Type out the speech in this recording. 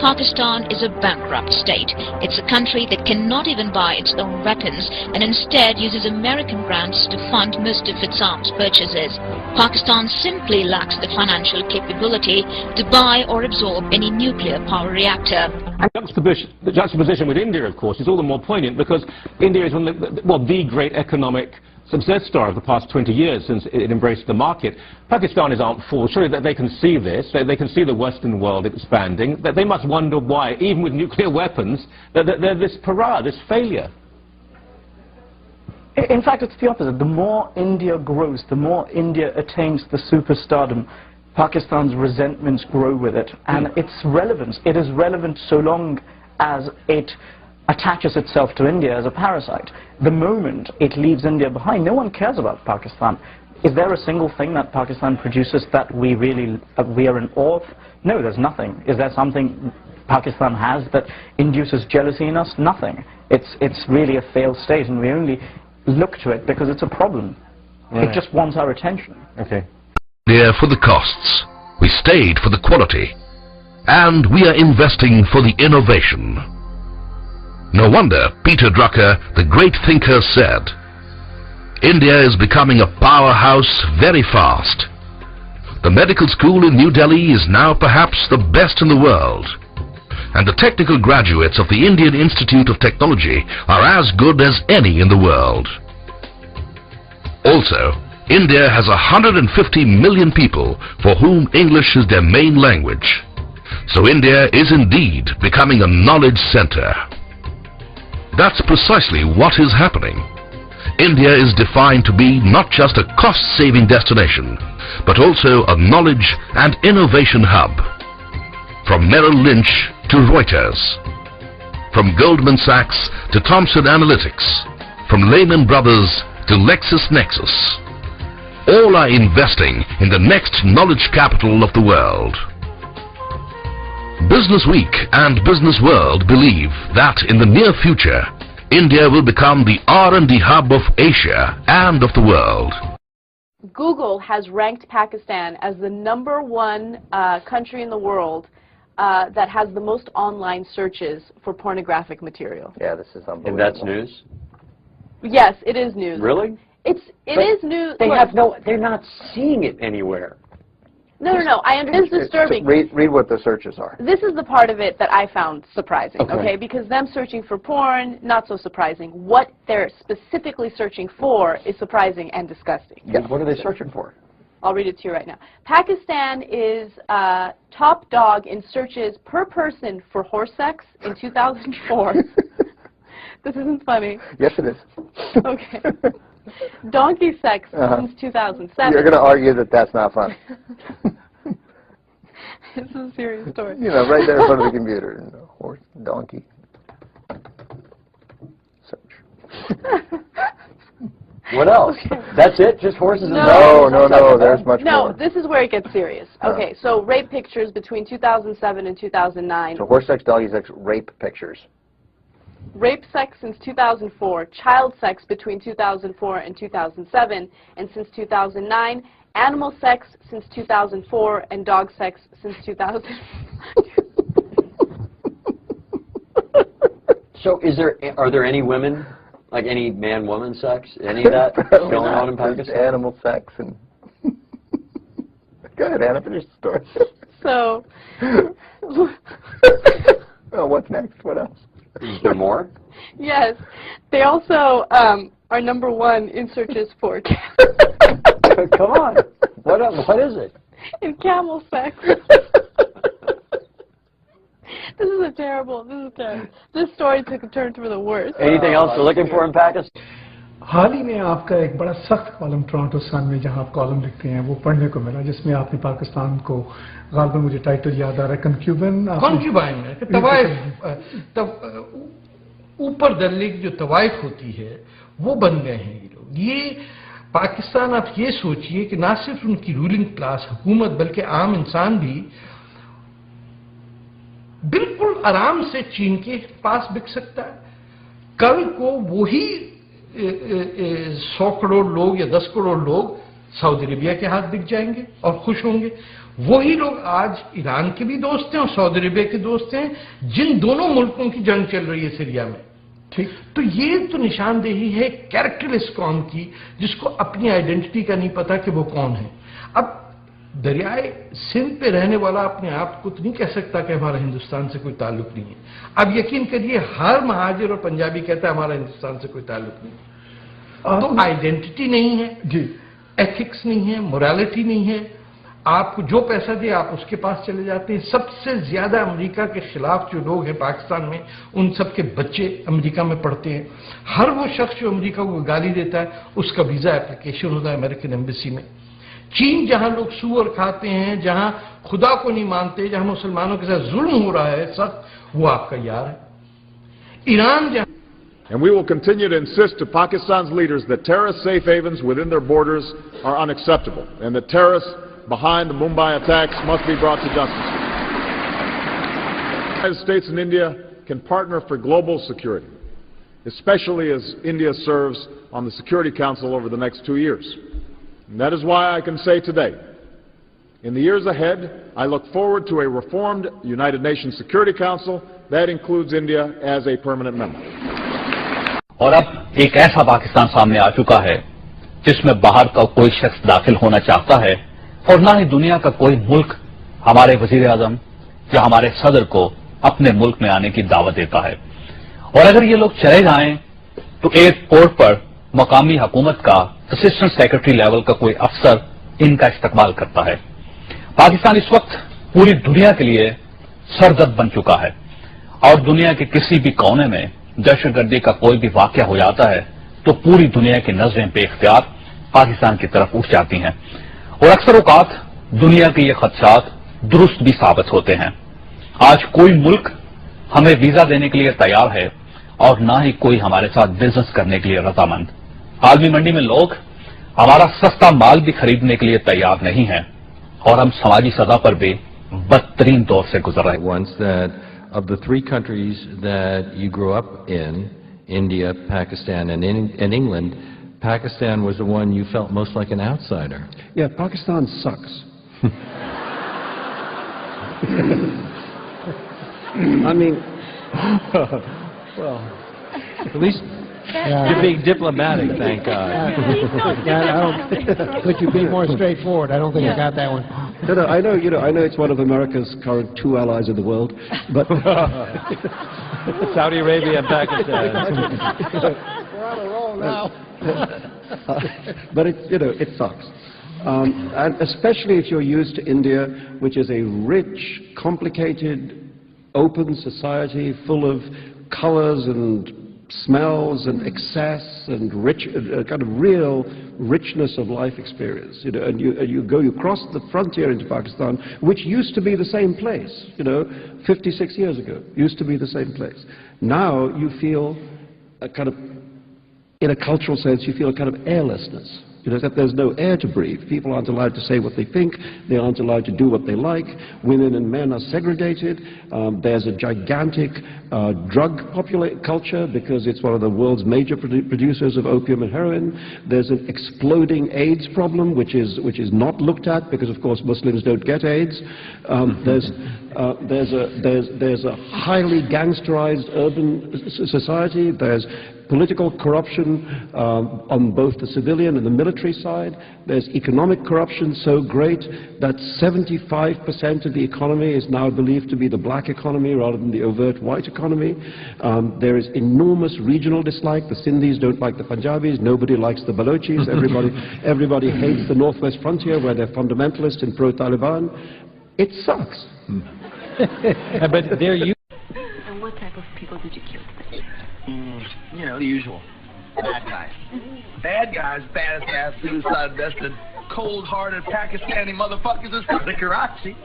Pakistan is a bankrupt state. It's a country that cannot even buy its own weapons and instead uses American grants to fund most of its arms purchases. Pakistan simply lacks the financial capability to buy or absorb any nuclear power reactor. The juxtaposition with India, of course, is all the more poignant because India is one of the great economic success story of the past 20 years since it embraced the market. Pakistanis aren't fools. Surely that they can see this. They can see the Western world expanding. That they must wonder why, even with nuclear weapons, that they're this pariah, this failure. In fact, it's the opposite. The more India grows, the more India attains the superstardom, Pakistan's resentments grow with it. And its relevance, it is relevant so long as it attaches itself to India as a parasite. The moment it leaves India behind, no one cares about Pakistan. Is there a single thing that Pakistan produces that we are in awe of? No, there's nothing. Is there something Pakistan has that induces jealousy in us? Nothing. It's really a failed state, and we only look to it because it's a problem. Right. It just wants our attention. Okay. There for the costs. We stayed for the quality. And we are investing for the innovation. No wonder Peter Drucker, the great thinker, said, India is becoming a powerhouse very fast. The medical school in New Delhi is now perhaps the best in the world. And the technical graduates of the Indian Institute of Technology are as good as any in the world. Also, India has 150 million people for whom English is their main language. So India is indeed becoming a knowledge center. That's precisely what is happening. India is defined to be not just a cost-saving destination, but also a knowledge and innovation hub. From Merrill Lynch to Reuters, from Goldman Sachs to Thomson Analytics, from Lehman Brothers to LexisNexis, all are investing in the next knowledge capital of the world. Business Week and Business World believe that in the near future, India will become the R&D hub of Asia and of the world. Google has ranked Pakistan as the #1 country in the world that has the most online searches for pornographic material. Yeah, this is unbelievable. And that's news? Yes, it is news. Really? It is news. They have they're not seeing it anywhere. No, I understand. It's disturbing. Read what the searches are. This is the part of it that I found surprising, okay? Because them searching for porn, not so surprising. What they're specifically searching for is surprising and disgusting. Yeah. What are they searching for? I'll read it to you right now. Pakistan is top dog in searches per person for horse sex in 2004. This isn't funny. Yes, it is. Okay. Donkey sex since 2007. You're going to argue that that's not fun. This is a serious story. You know, right there in front of the computer. Horse, donkey. Search. What else? Okay. That's it? Just horses and dogs? No, there's much more. No, this is where it gets serious. Okay, so rape pictures between 2007 and 2009. So horse sex, doggy sex, rape pictures. Rape sex since 2004, child sex between 2004 and 2007, and since 2009, animal sex since 2004, and dog sex since 2000. So are there any women, like any man-woman sex, any of that going on in Pakistan? Animal sex and... Go ahead, Anna, finish the story. So... Oh, what's next? What else? Is there more? Yes. They also are #1 in searches for... Come on. What is it? In camel sex. This is terrible. This story took a turn for the worst. Anything else you're looking for in Pakistan? हाल ही में आपका एक बड़ा सख्त column Toronto सन में जहां आप column लिखते हैं वो पढ़ने को मिला जिसमें आपने पाकिस्तान को गालिबन मुझे टाइटल याद आ रहा है कंक्यूबाइन है ऊपर दल्ले की जो तवाइफ होती है वो बन गए हैं ये लोग। ये पाकिस्तान आप ये सोचिए कि ना सिर्फ उनकी रूलिंग क्लास हुकूमत बल्कि आम इंसान भी बिल्कुल आराम से चीन के पास बिक सकता है। कल को वही 100 करोड़ लोग या 10 करोड़ लोग सऊदी अरेबिया के हाथ बिक जाएंगे और खुश होंगे। वही लोग आज ईरान के भी दोस्त हैं और सऊदी अरेबिया के दोस्त हैं, जिन दोनों मुल्कों की जंग चल रही है सीरिया में। ठीक, तो ये तो निशानदेही है कैरेक्टरलेस कौम की, जिसको अपनी आइडेंटिटी का नहीं पता कि वो कौन है। अब दरियाए सिंध पे रहने वाला अपने आप को तो नहीं कह सकता कि हमारा हिंदुस्तान से कोई ताल्लुक नहीं है। अब यकीन करिए हर महाजिर और पंजाबी कहता है हमारा हिंदुस्तान से कोई ताल्लुक नहीं। तो आइडेंटिटी नहीं है जी, एथिक्स नहीं है, मोरालिटी नहीं है। आपको जो पैसा दे आप उसके पास चले जाते हैं। सबसे ज्यादा अमेरिका के खिलाफ जो लोग हैं पाकिस्तान में, उन सबके बच्चे अमेरिका में पढ़ते हैं। हर वो शख्स जो अमेरिका को गाली देता है उसका वीजा एप्लीकेशन होता है अमेरिकन एम्बेसी में। चीन जहां लोग सूअर खाते हैं, जहां खुदा को नहीं मानते, जहां मुसलमानों के साथ जुल्म हो रहा है सख्त, वो आपका यार है। ईरान जहां And we will continue to insist to Pakistan's leaders that terrorist safe havens within their borders are unacceptable and that terrorists behind the Mumbai attacks must be brought to justice. The United States and India can partner for global security, especially as India serves on the Security Council over the next 2 years. And that is why I can say today, in the years ahead, I look forward to a reformed United Nations Security Council that includes India as a permanent member. और अब एक ऐसा पाकिस्तान सामने आ चुका है जिसमें बाहर का कोई शख्स दाखिल होना चाहता है और ना ही दुनिया का कोई मुल्क हमारे वजीर आजम या हमारे सदर को अपने मुल्क में आने की दावत देता है। और अगर ये लोग चले जाएं तो एयरपोर्ट पर मकामी हुकूमत का असिस्टेंट सेक्रेटरी लेवल का कोई अफसर इनका इस्तकबाल करता है। पाकिस्तान इस वक्त पूरी दुनिया के लिए सरदर्द बन चुका है और दुनिया के किसी भी कोने में दहशतगर्दी का कोई भी वाकया हो जाता है तो पूरी दुनिया की नजरें बेख्तियार पाकिस्तान की तरफ उठ जाती हैं और अक्सर औकात दुनिया के ये खदशात दुरुस्त भी साबित होते हैं। आज कोई मुल्क हमें वीजा देने के लिए तैयार है और ना ही कोई हमारे साथ बिजनेस करने के लिए रजामंद। आलमी मंडी में लोग हमारा सस्ता माल भी खरीदने के लिए तैयार नहीं है और हम समाजी सतह पर भी बदतरीन दौर से गुजर रहे हैं। Of the 3 countries that you grew up in, India, Pakistan, and England, Pakistan was the one you felt most like an outsider. Yeah, Pakistan sucks. I mean, well, at least you're being diplomatic, thank God. But you're being more straightforward. I don't think I got that one. No, I know, I know it's one of America's current 2 allies in the world, but Saudi Arabia and Pakistan. We're on a roll now. But it sucks. And especially if you're used to India, which is a rich, complicated, open society full of colors and smells and excess and rich, kind of real richness of life experience, and you cross the frontier into Pakistan, which used to be the same place, 56 years ago, used to be the same place. Now you feel a kind of, in a cultural sense, you feel a kind of airlessness. That there's no air to breathe. People aren't allowed to say what they think. They aren't allowed to do what they like. Women and men are segregated. There's a gigantic drug culture because it's one of the world's major producers of opium and heroin. There's an exploding AIDS problem, which is not looked at because, of course, Muslims don't get AIDS. There's a highly gangsterized urban society. There's political corruption on both the civilian and the military side. There's economic corruption so great that 75% of the economy is now believed to be the black economy rather than the overt white economy. There is enormous regional dislike. The Sindhis don't like the Punjabis. Nobody likes the Balochis. Everybody hates the northwest frontier where they're fundamentalist and pro-Taliban. It sucks. But there you... And what type of people did you kill? The usual. Bad guys. Bad guys, baddest ass, suicide vested, cold-hearted Pakistani motherfuckers is from the Karachi.